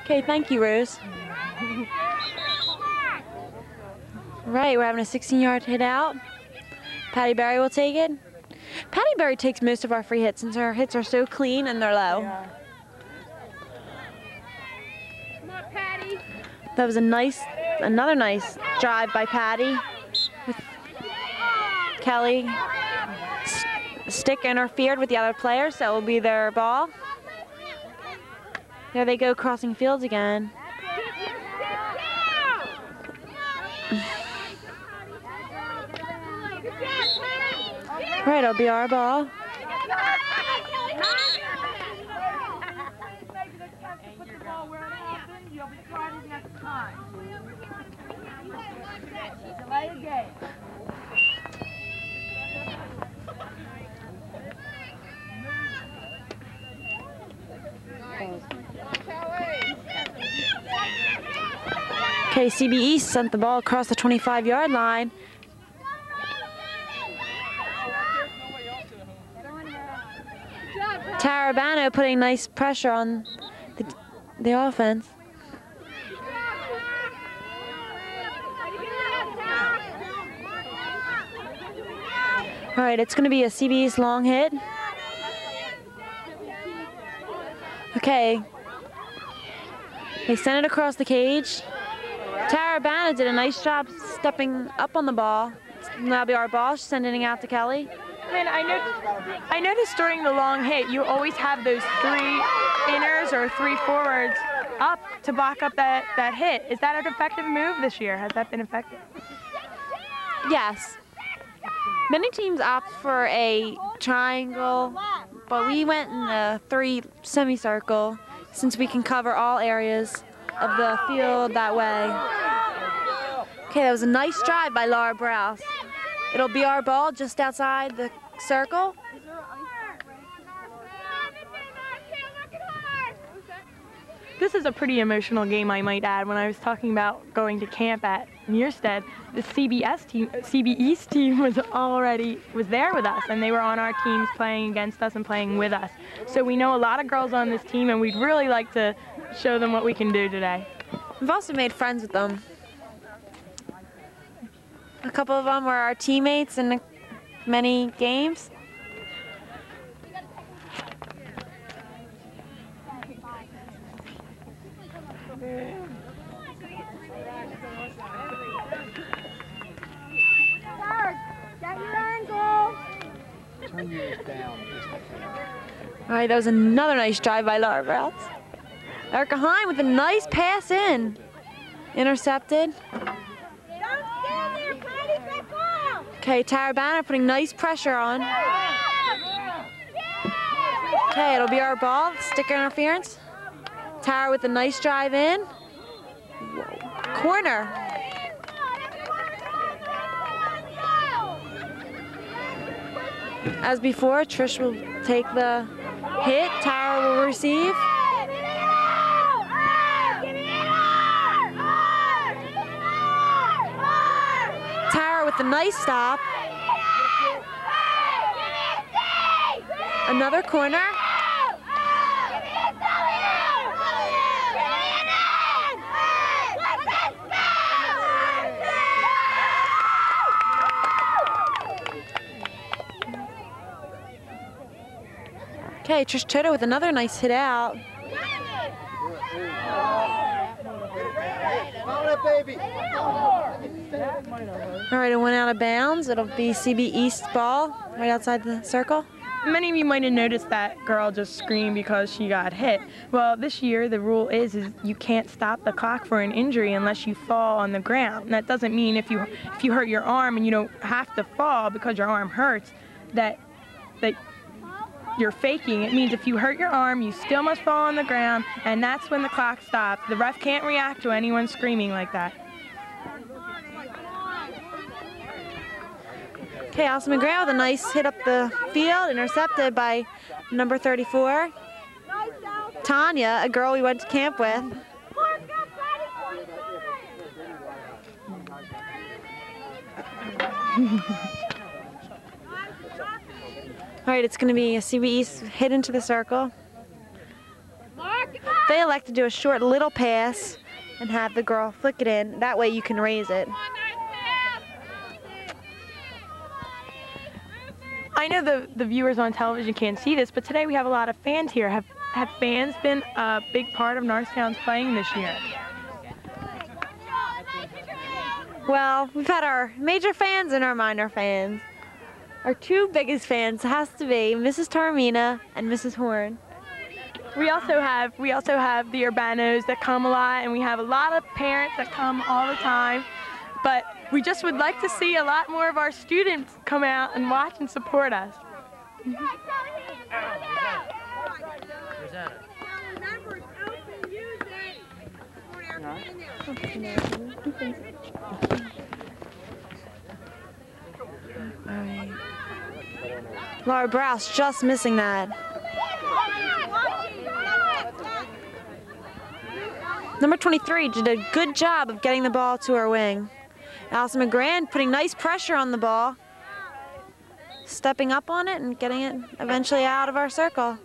Okay, thank you, Rose. Right, we're having a 16-yard hit out. Patty Berry will take it. Patty Berry takes most of our free hits since our hits are so clean and they're low. Yeah. Come on, Patty. That was another nice drive by Patty with Kelly. Stick interfered with the other player, so it will be their ball. There they go, crossing fields again. Right, it'll be our ball. Okay, CB East sent the ball across the 25-yard line. Tarabano putting nice pressure on the offense. All right, it's going to be a CB East long hit. Okay. They sent it across the cage. Tarabana did a nice job stepping up on the ball. That'll be our ball. She's sending it out to Kelly. And I noticed during the long hit, you always have those 3 inners or 3 forwards up to block up that hit. Is that an effective move this year? Has that been effective? Yes. Many teams opt for a triangle, but we went in a 3 semicircle since we can cover all areas of the field that way. Okay, that was a nice drive by Laura Browse. It'll be our ball just outside the circle. This is a pretty emotional game, I might add. When I was talking about going to camp at Mierstead, the CB East team was there with us, and they were on our teams playing against us and playing with us. So we know a lot of girls on this team, and we'd really like to show them what we can do today. We've also made friends with them. A couple of them were our teammates in many games. All right, that was another nice drive by Laura Browse. Erica Hine with a nice pass in. Intercepted. Okay, Tarabana putting nice pressure on. Okay, it'll be our ball. Sticker interference. Tara with a nice drive in. Whoa. Corner. As before, Trish will take the hit. Tara will receive. Tara with a nice stop. Another corner. Okay, Trish Toto with another nice hit out. All right, it went out of bounds. It'll be CB East ball right outside the circle. Many of you might have noticed that girl just screamed because she got hit. Well, this year the rule is you can't stop the clock for an injury unless you fall on the ground. And that doesn't mean if you hurt your arm and you don't have to fall because your arm hurts that you're faking. It means if you hurt your arm, you still must fall on the ground, and that's when the clock stops. The ref can't react to anyone screaming like that. Okay, Allison McGrath with a nice hit up the field, intercepted by number 34. Tanya, a girl we went to camp with. All right, it's going to be a CB East hit into the circle. they elect to do a short little pass and have the girl flick it in. That way you can raise it. I know the viewers on television can't see this, but today we have a lot of fans here. Have fans been a big part of Norristown's playing this year? Well, we've had our major fans and our minor fans. Our two biggest fans has to be Mrs. Taormina and Mrs. Horn. We also have the Urbanos that come a lot, and we have a lot of parents that come all the time. But we just would like to see a lot more of our students come out and watch and support us. Laura Browse just missing that. Number 23 did a good job of getting the ball to her wing. Allison McGrand putting nice pressure on the ball, stepping up on it and getting it eventually out of our circle.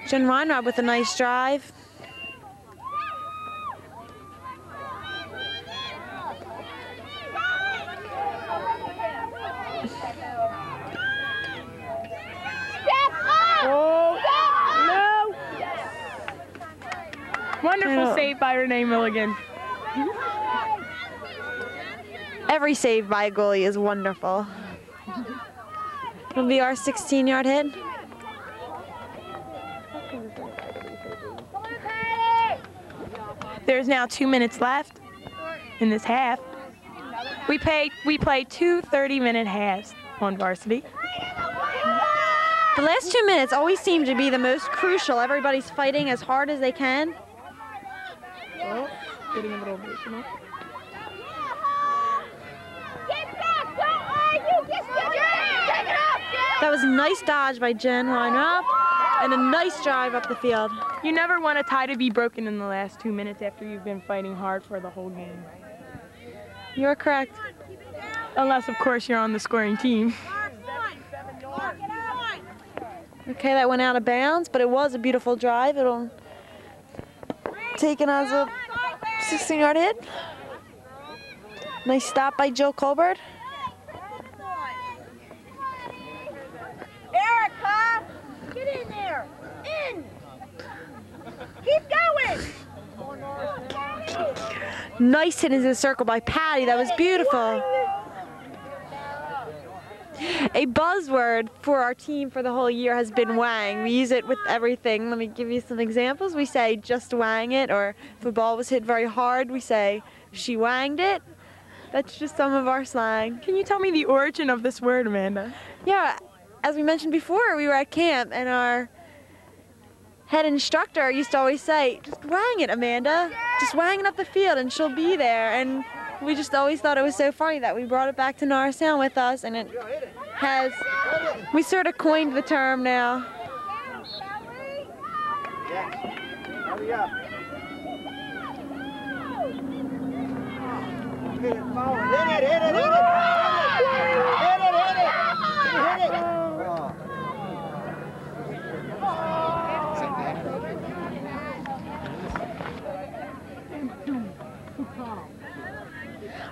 Jen Weinrob with a nice drive. Wonderful save by Renee Milligan. Every save by a goalie is wonderful. It'll be our 16-yard hit. There's now 2 minutes left in this half. We play two 30-minute halves on varsity. The last 2 minutes always seem to be the most crucial. Everybody's fighting as hard as they can. Oh, getting a little emotional. That was a nice dodge by Jen Weinrob and a nice drive up the field. You never want a tie to be broken in the last 2 minutes after you've been fighting hard for the whole game. You're correct. Unless, of course, you're on the scoring team. Okay, that went out of bounds, but it was a beautiful drive. It'll taken as a 16-yard hit. Nice stop by Jill Colbert. Erica, get in there. In. Keep going. Nice hit into the circle by Patty. That was beautiful. A buzzword for our team for the whole year has been wang. We use it with everything. Let me give you some examples. We say just wang it, or if a ball was hit very hard, we say she wanged it. That's just some of our slang. Can you tell me the origin of this word, Amanda? Yeah, as we mentioned before, we were at camp and our head instructor used to always say, just wang it, Amanda. Just wang it up the field and she'll be there. And we just always thought it was so funny that we brought it back to Norristown with us, and it has, we sort of coined the term now. Hurry up. Hit it, forward. Hit it, hit it, hit it. Hit it, hit it. Hit it.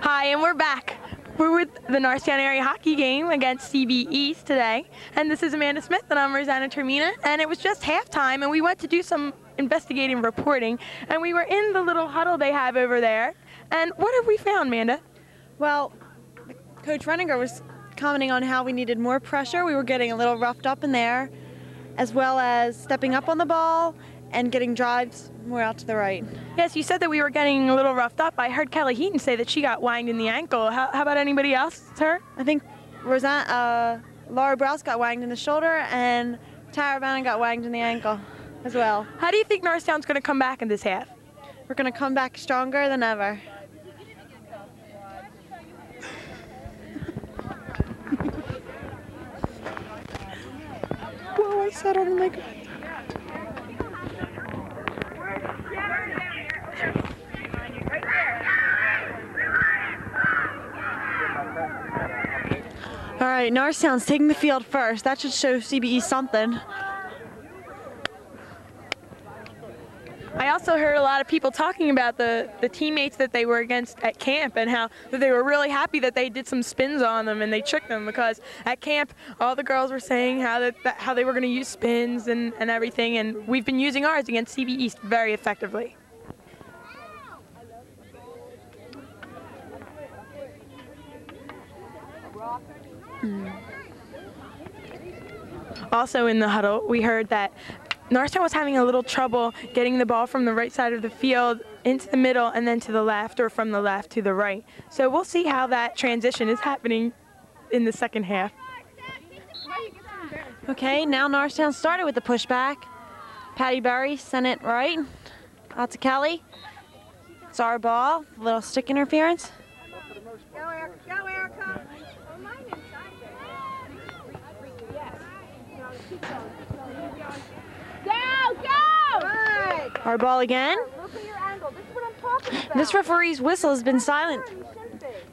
Hi, and we're back. We're with the Norristown area hockey game against CB East today. And this is Amanda Smith, and I'm Rosanna Taormina. And it was just halftime, and we went to do some investigative reporting. And we were in the little huddle they have over there. And what have we found, Amanda? Well, Coach Renninger was commenting on how we needed more pressure. We were getting a little roughed up in there, as well as stepping up on the ball and getting drives more out to the right. Yes, you said that we were getting a little roughed up. I heard Kelly Heaton say that she got wanged in the ankle. How about anybody else, sir? I think Laura Browse got wanged in the shoulder, and Tara Bannon got wanged in the ankle as well. How do you think Norristown's going to come back in this half? We're going to come back stronger than ever. Whoa, I said on the microphone. All right, Norristown's taking the field first. That should show CBE something. I also heard a lot of people talking about the teammates that they were against at camp and how that they were really happy that they did some spins on them and they tricked them, because at camp all the girls were saying how they were going to use spins and everything, and we've been using ours against CB East very effectively. Also in the huddle, we heard that Norristown was having a little trouble getting the ball from the right side of the field into the middle and then to the left, or from the left to the right. So we'll see how that transition is happening in the second half. Okay, now Norristown started with the pushback. Patty Berry sent it right out to Kelly. It's our ball, a little stick interference. Go, Erica. Go, Erica. Go, go! Good. Our ball again. Look at your angle. This is what I'm talking about. This referee's whistle has been silent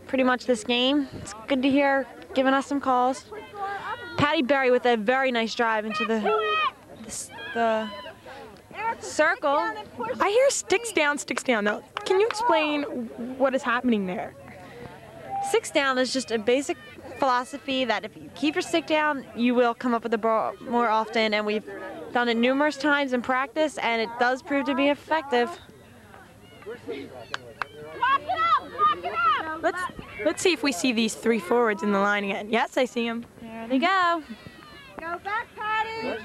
pretty much this game. It's good to hear giving us some calls. Patty Berry with a very nice drive into the circle. I hear sticks down, sticks down. Now, can you explain what is happening there? Six down is just a basic philosophy that if you keep your stick down, you will come up with the ball more often, and we've done it numerous times in practice, and it does prove to be effective. Lock it up! Lock it up! Let's see if we see these three forwards in the line again. Yes, I see them. There they go. Go back, Patty!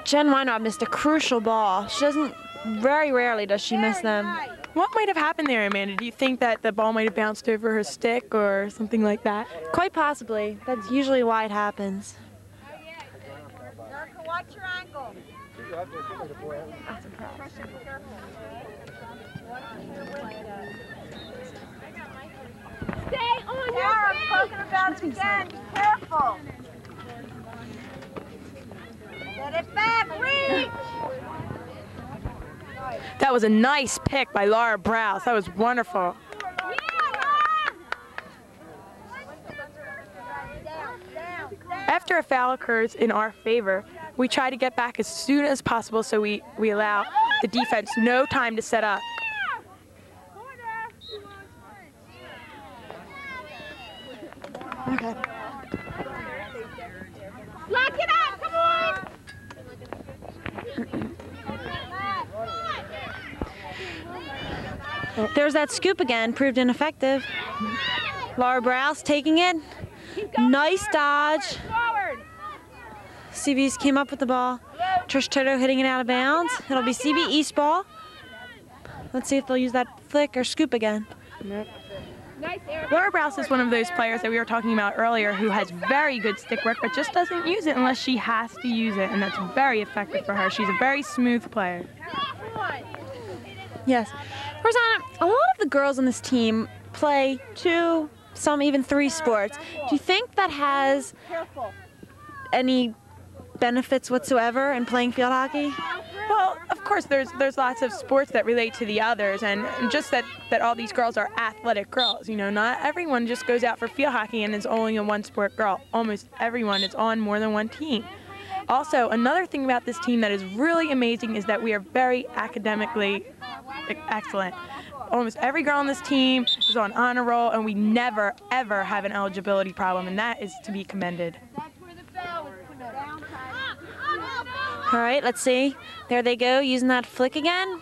Jen Weinrob missed a crucial ball. She doesn't, very rarely does she miss them. What might have happened there, Amanda? Do you think that the ball might have bounced over her stick or something like that? Quite possibly. That's usually why it happens. Erica, watch your ankle. Stay on your feet! I'm talking about it again. Be careful. Get it back. Reach! That was a nice pick by Laura Browse. That was wonderful. After a foul occurs in our favor, we try to get back as soon as possible so we allow the defense no time to set up. Okay. Lock it up! Come on! There's that scoop again, proved ineffective. Laura Browse taking it. Nice dodge. CB's came up with the ball. Trish Toto hitting it out of bounds. It'll be CB East ball. Let's see if they'll use that flick or scoop again. Laura Browse is one of those players that we were talking about earlier who has very good stick work, but just doesn't use it unless she has to use it, and that's very effective for her. She's a very smooth player. Yes. Rosanna, a lot of the girls on this team play 2, some even 3 sports. Do you think that has any benefits whatsoever in playing field hockey? Well, of course, there's lots of sports that relate to the others, and just that all these girls are athletic girls. You know, not everyone just goes out for field hockey and is only a one-sport girl. Almost everyone is on more than one team. Also, another thing about this team that is really amazing is that we are very academically excellent. Almost every girl on this team is on honor roll, and we never, ever have an eligibility problem, and that is to be commended. All right, let's see. There they go, using that flick again.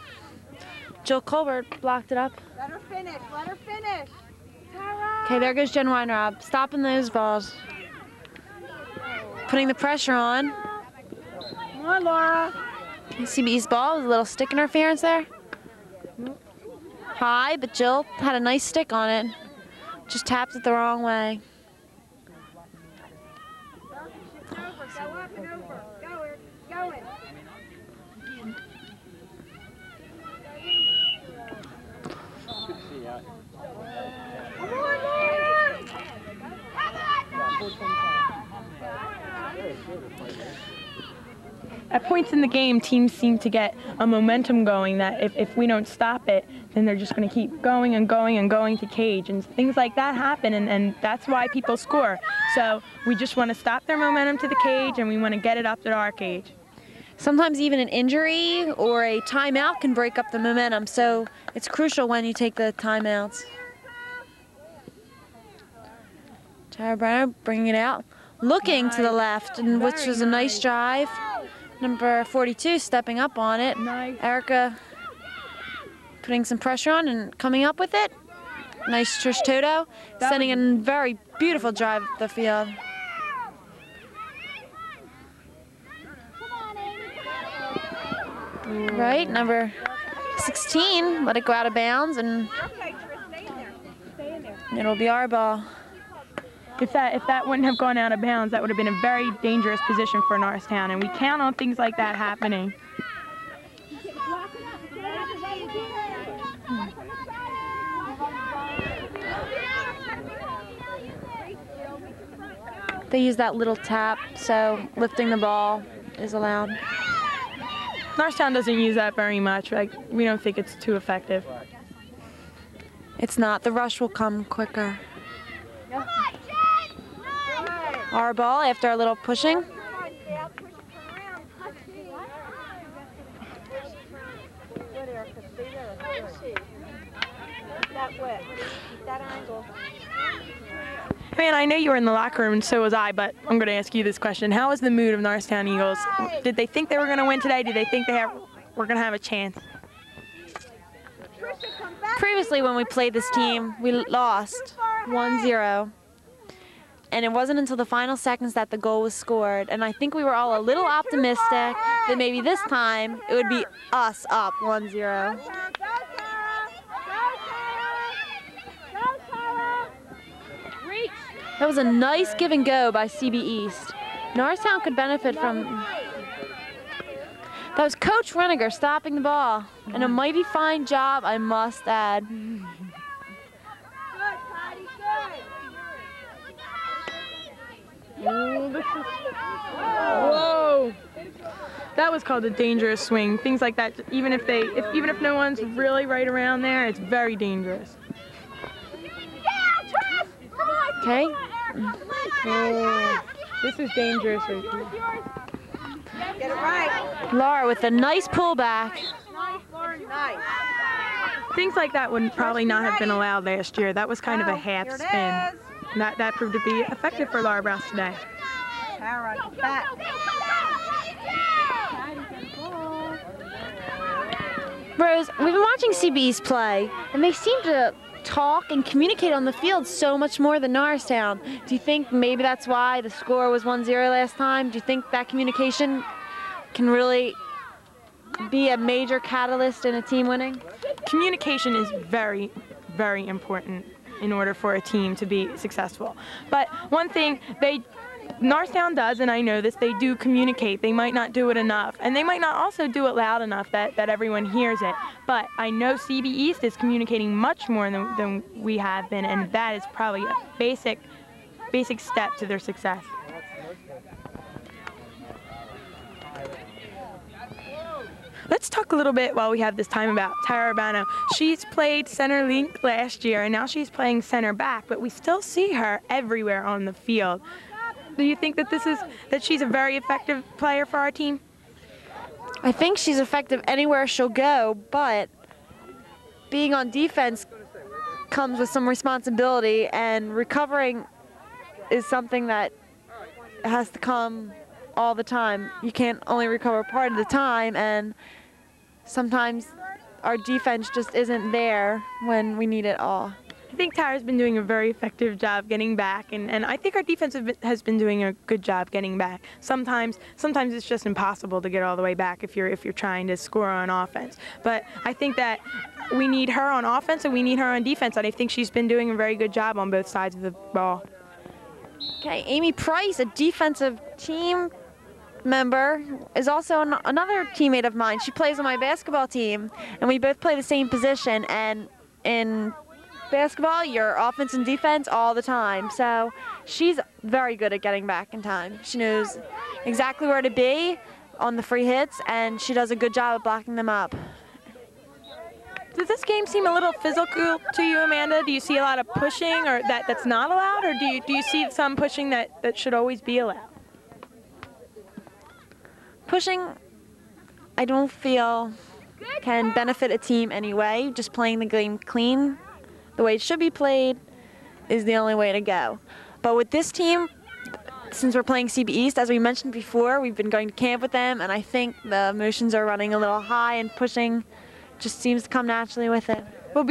Jill Colbert blocked it up. Let her finish. Let her finish. Okay, there goes Jen Weinrob, stopping those balls. Putting the pressure on. Come on, Laura. CB's ball with a little stick interference there. High, but Jill had a nice stick on it. Just tapped it the wrong way. at points in the game, teams seem to get a momentum going that if we don't stop it, then they're just going to keep going and going and going to cage. And things like that happen, and that's why people score. So we just want to stop their momentum to the cage, and we want to get it up to our cage. Sometimes even an injury or a timeout can break up the momentum, so it's crucial when you take the timeouts. Tara Brenner bringing it out, looking to the left, and which was a nice drive. Number 42 stepping up on it. Nice. Erica putting some pressure on and coming up with it. Nice Trish Toto, sending a very beautiful drive up the field. Right, number 16, let it go out of bounds, and it'll be our ball. If that wouldn't have gone out of bounds, that would have been a very dangerous position for Norristown, and we count on things like that happening. They use that little tap, so lifting the ball is allowed. Norristown doesn't use that very much. Like, we don't think it's too effective. It's not. The rush will come quicker. Our ball after a little pushing. Man, I know you were in the locker room, and so was I, but I'm going to ask you this question. How was the mood of Norristown Eagles? Did they think they were going to win today? Did they think were going to have a chance? Previously, when we played this team, we lost 1-0. And it wasn't until the final seconds that the goal was scored. And I think we were all a little optimistic that maybe this time it would be us up 1-0. That was a nice give and go by CB East. Norristown could benefit from. That was Coach Reniger stopping the ball. And a mighty fine job, I must add. Whoa! That was called a dangerous swing. Things like that, even if no one's really right around there, it's very dangerous. Okay. Oh, this is dangerous right here. Get it right. Laura with a nice pullback. Nice, Lauren, nice. Things like that would probably not have been allowed last year. That was kind of a half Here it spin. is. That proved to be effective for Laura Browse today. Tara, back. Rose, we've been watching CB's play, and they seem to talk and communicate on the field so much more than Norristown. Do you think maybe that's why the score was 1-0 last time? Do you think that communication can really be a major catalyst in a team winning? Communication is very, very important in order for a team to be successful. But one thing Norristown does, and I know this, they do communicate. They might not do it enough, and they might not also do it loud enough that everyone hears it. But I know CB East is communicating much more than we have been, and that is probably a basic step to their success. Let's talk a little bit while we have this time about Tara Urbano. She's played center link last year, and now she's playing center back, but we still see her everywhere on the field. Do you think that she's a very effective player for our team? I think she's effective anywhere she'll go, but being on defense comes with some responsibility, and recovering is something that has to come all the time. You can't only recover part of the time, and sometimes our defense just isn't there when we need it all. I think Tara's been doing a very effective job getting back, and I think our defense has been doing a good job getting back. Sometimes it's just impossible to get all the way back if you're trying to score on offense. But I think that we need her on offense and we need her on defense, and I think she's been doing a very good job on both sides of the ball. Okay, Amy Price, a defensive team member, is also another teammate of mine. She plays on my basketball team, and we both play the same position, and in basketball, you're offense and defense all the time. So she's very good at getting back in time. She knows exactly where to be on the free hits, and she does a good job of blocking them up. Does this game seem a little physical to you, Amanda? Do you see a lot of pushing or that's not allowed, or do you see some pushing that should always be allowed? Pushing, I don't feel can benefit a team anyway. Just playing the game clean, the way it should be played, is the only way to go. But with this team, since we're playing CB East, as we mentioned before, we've been going to camp with them, and I think the emotions are running a little high, and pushing just seems to come naturally with it. Well,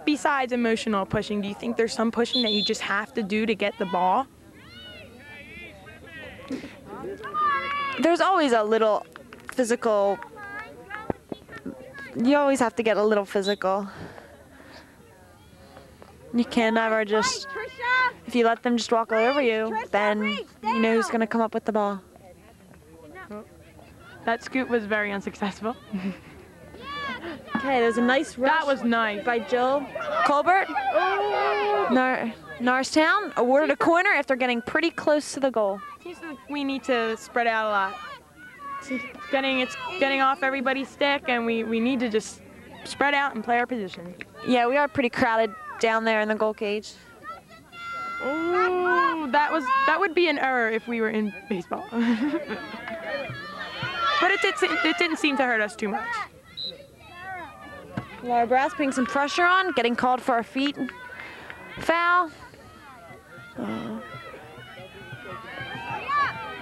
besides emotional pushing, do you think there's some pushing that you just have to do to get the ball? There's always a little physical. You always have to get a little physical. You can never just, if you let them just walk all over you, then you know who's going to come up with the ball. That scoop was very unsuccessful. Okay, there's a nice rush. That was nice. By Jill Colbert. Norristown awarded a corner after getting pretty close to the goal. We need to spread out a lot. It's getting off everybody's stick, and we need to just spread out and play our position. Yeah, we are pretty crowded down there in the goal cage. Oh, that would be an error if we were in baseball. But it didn't seem to hurt us too much. Laura Brass putting some pressure on, getting called for a feet foul.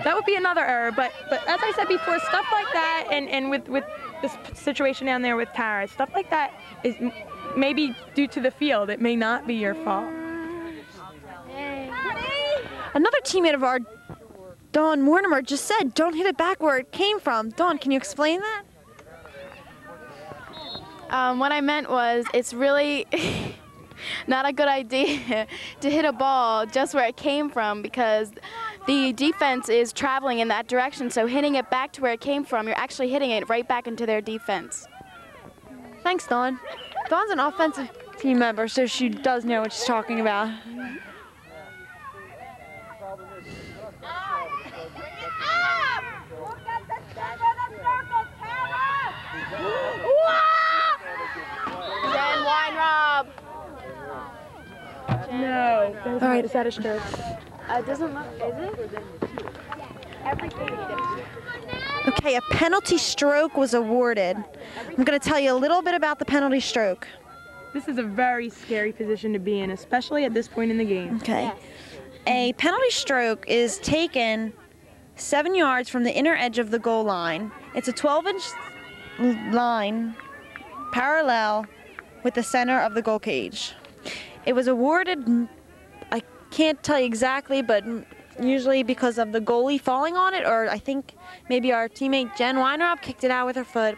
That would be another error, but as I said before, stuff like that, and with this situation down there with Tara, stuff like that is maybe due to the field. It may not be your fault. Another teammate of our, Dawn Mortimer, just said, don't hit it back where it came from. Dawn, can you explain that? What I meant was it's really not a good idea to hit a ball just where it came from, because the defense is traveling in that direction, so hitting it back to where it came from, you're actually hitting it right back into their defense. Thanks, Dawn. Dawn's an offensive team member, so she does know what she's talking about. Jen Weinrob. No. All right. Is that a stroke? It doesn't look, is it? Okay, a penalty stroke was awarded. I'm going to tell you a little bit about the penalty stroke. This is a very scary position to be in, especially at this point in the game. Okay. Yes. A penalty stroke is taken 7 yards from the inner edge of the goal line. It's a 12-inch line parallel with the center of the goal cage. It was awarded, I can't tell you exactly, but usually because of the goalie falling on it, or I think maybe our teammate Jen Weinrob kicked it out with her foot.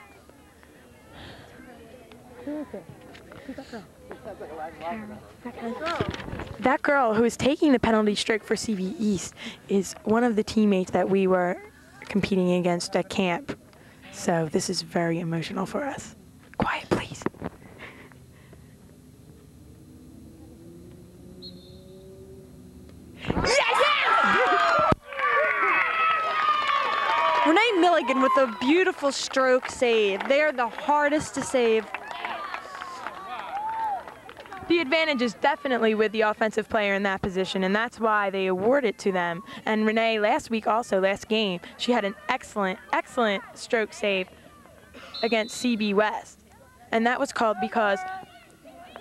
That girl who is taking the penalty stroke for CB East is one of the teammates that we were competing against at camp. So this is very emotional for us. Quiet, please. Renee Milligan with a beautiful stroke save. They are the hardest to save. The advantage is definitely with the offensive player in that position, and that's why they award it to them. And Renee, last game, she had an excellent stroke save against CB West. And that was called because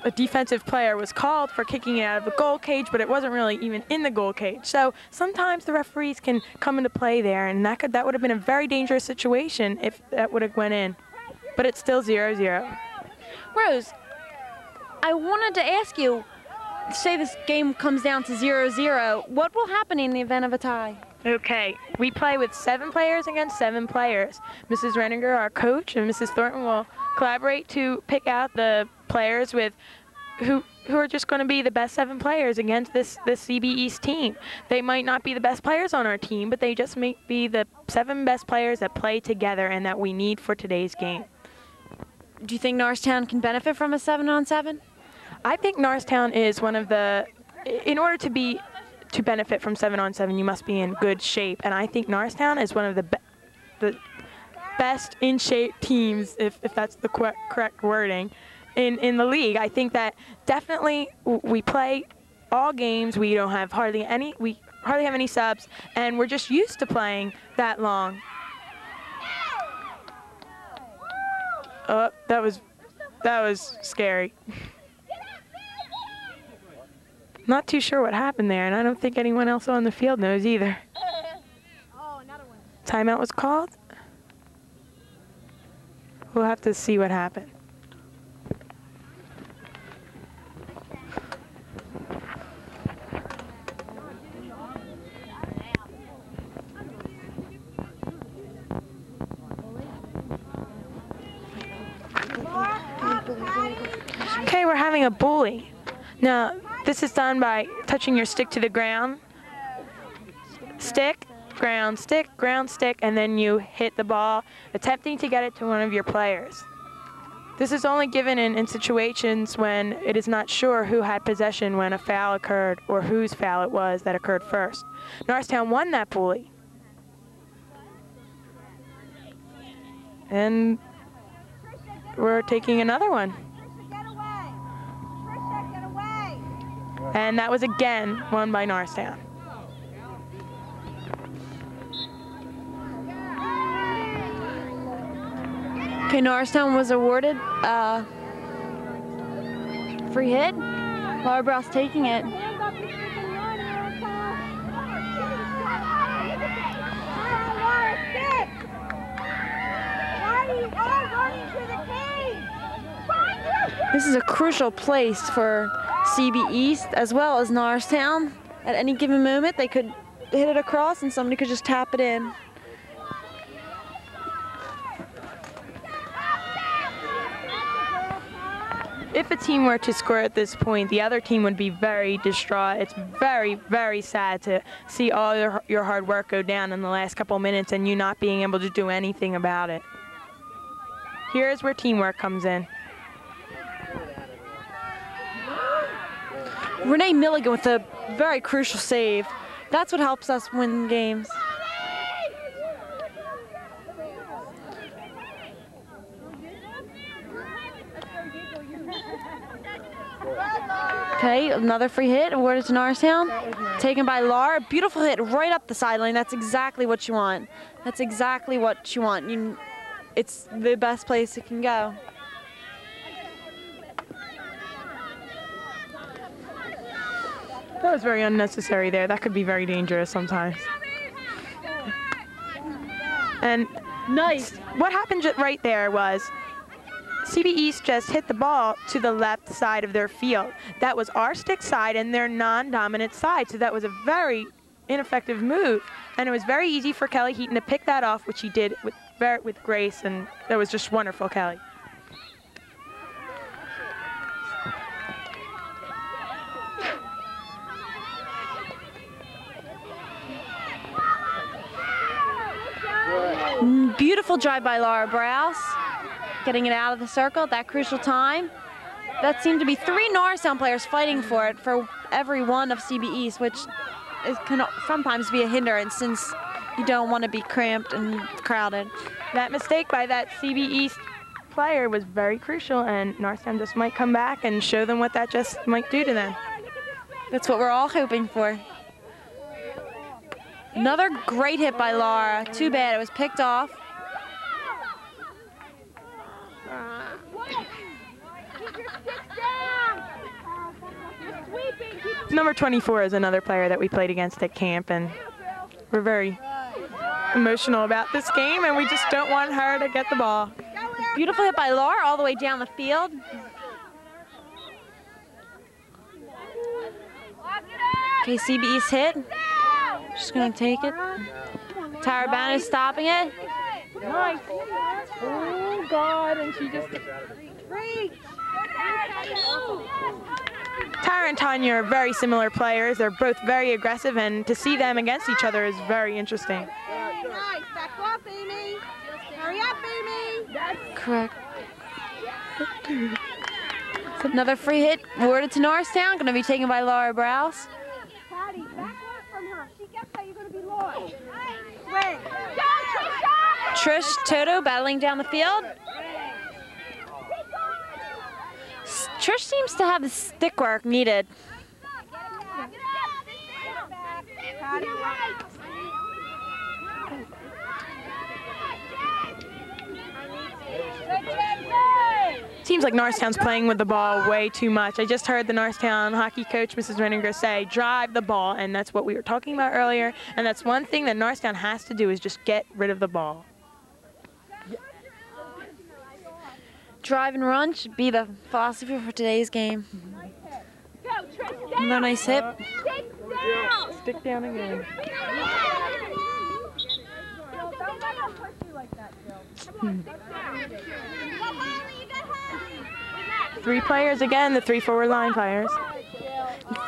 a defensive player was called for kicking it out of the goal cage, but it wasn't really even in the goal cage. So sometimes the referees can come into play there, and that would have been a very dangerous situation if that would have went in. But it's still 0-0. Rose, I wanted to ask you, say this game comes down to 0-0, what will happen in the event of a tie? Okay, we play with 7 players against 7 players. Mrs. Renninger, our coach, and Mrs. Thornton will collaborate to pick out the players with who are just going to be the best 7 players against this CB East team. They might not be the best players on our team, but they just may be the 7 best players that play together and that we need for today's game. Do you think Norristown can benefit from a 7-on-7? I think Norristown is one of the, in order to benefit from 7-on-7, you must be in good shape, and I think Norristown is one of the the best in-shape teams, if that's the correct wording, in the league. I think that definitely we play all games. We don't have hardly have any subs, and we're just used to playing that long. Oh, that was scary. Not too sure what happened there, and I don't think anyone else on the field knows either. Timeout was called. We'll have to see what happened. Okay, we're having a bully. Now, this is done by touching your stick to the ground. Stick, ground, stick, and then you hit the ball, attempting to get it to one of your players. This is only given in situations when it is not sure who had possession when a foul occurred or whose foul it was that occurred first. Norristown won that bully. And we're taking another one. And that was again won by Norristown. Okay, Norristown was awarded free hit. Laura Browse taking it. This is a crucial place for CB East as well as Norristown. At any given moment, they could hit it across and somebody could just tap it in. If a team were to score at this point, the other team would be very distraught. It's very, very sad to see all your hard work go down in the last couple minutes and you not being able to do anything about it. Here's where teamwork comes in. Renee Milligan with a very crucial save. That's what helps us win games. Okay, another free hit awarded to Norristown. Taken by Laura. Beautiful hit right up the sideline. That's exactly what you want. That's exactly what you want. It's the best place it can go. That was very unnecessary there. That could be very dangerous sometimes. And Nice. What happened right there was CB East just hit the ball to the left side of their field. That was our stick side and their non-dominant side, so that was a very ineffective move. And it was very easy for Kelly Heaton to pick that off, which he did with grace, and that was just wonderful, Kelly. Beautiful drive by Laura Browse, getting it out of the circle at that crucial time. That seemed to be 3 Norristown players fighting for it for every one of CB East, which can sometimes be a hindrance since you don't want to be cramped and crowded. That mistake by that CB East player was very crucial, and Norristown just might come back and show them what that just might do to them. That's what we're all hoping for. Another great hit by Laura. Too bad it was picked off. Number 24 is another player that we played against at camp, and we're very emotional about this game, and we just don't want her to get the ball. Beautiful hit by Laura all the way down the field. Okay, CB East hit. Just gonna take it. Tyra Bannon is stopping it. Nice. Oh God, and she just... Tyra and Tanya are very similar players. They're both very aggressive, and to see them against each other is very interesting. Nice. Back off, Amy. Hurry up, Amy. Correct. Another free hit awarded to Norristown, gonna be taken by Laura Browse. Patty, back off from her. She gets that, you're going to be lost. Swing. Trish Toto battling down the field. Trish seems to have the stick work needed. Seems like Norristown's playing with the ball way too much. I just heard the Norristown hockey coach, Mrs. Renninger, say, drive the ball, and that's what we were talking about earlier. And that's one thing that Norristown has to do is just get rid of the ball. Drive and run should be the philosophy for today's game. Another nice hit. Stick down again. Three players again, the 3 forward line players.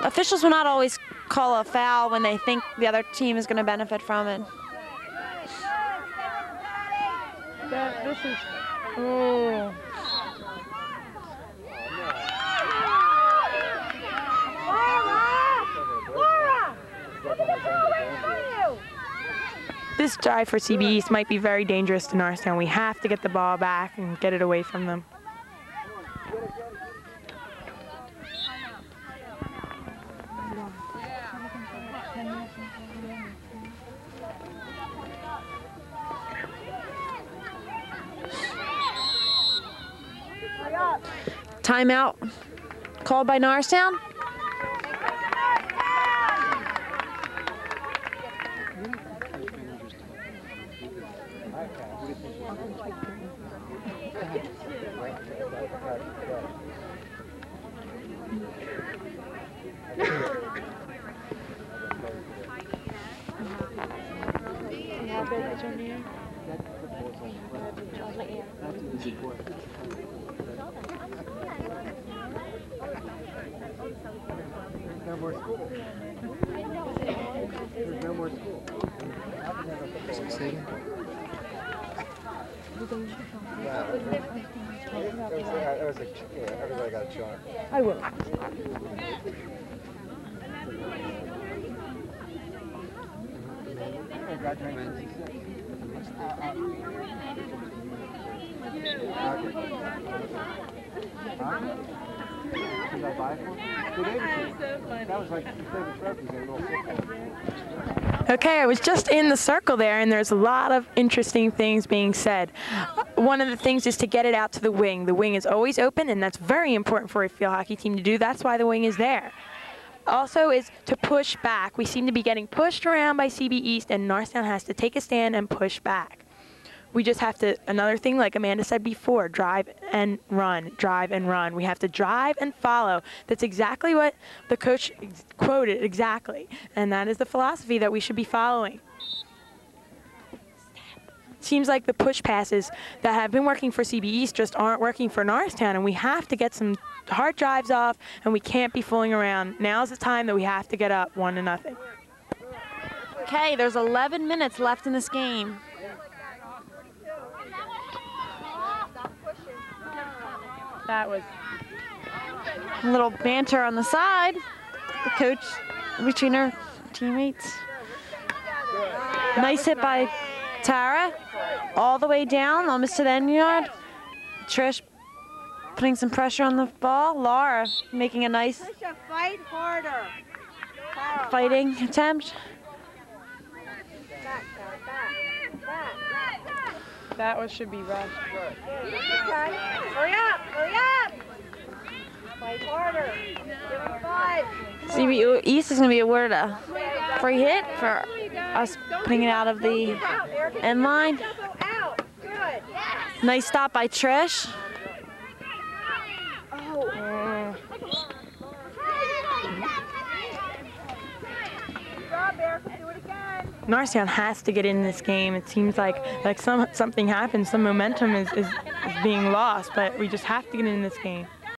Officials will not always call a foul when they think the other team is going to benefit from it. This is, oh. This drive for CB East might be very dangerous to Norristown. We have to get the ball back and get it away from them. Timeout called by Norristown. No more school. There's no more school. Everybody got a chart. I will. Okay, I was just in the circle there, and there's a lot of interesting things being said. One of the things is to get it out to the wing. The wing is always open, and that's very important for a field hockey team to do. That's why the wing is there. Also is to push back. We seem to be getting pushed around by CB East, and Norristown has to take a stand and push back. We just have to, another thing like Amanda said before, drive and run, drive and run. We have to drive and follow. That's exactly what the coach quoted, exactly. And that is the philosophy that we should be following. Seems like the push passes that have been working for CB East just aren't working for Norristown, and we have to get some hard drives off, and we can't be fooling around. Now's the time that we have to get up 1-0. Okay, there's 11 minutes left in this game. That was A little banter on the side. The coach between her teammates. Nice hit by Tara. All the way down, almost to the end yard. Trish putting some pressure on the ball. Laura making a nice Fight harder. fighting attempt. that was should be rushed. Hurry up! Hurry up! Fight harder. Give him 5. CB East is going to be awarded a free hit for us putting it out of the end line. Out. Good. Nice stop by Trish. Norristown has to get in this game. It seems like something happened, some momentum is being lost, but we just have to get in this game.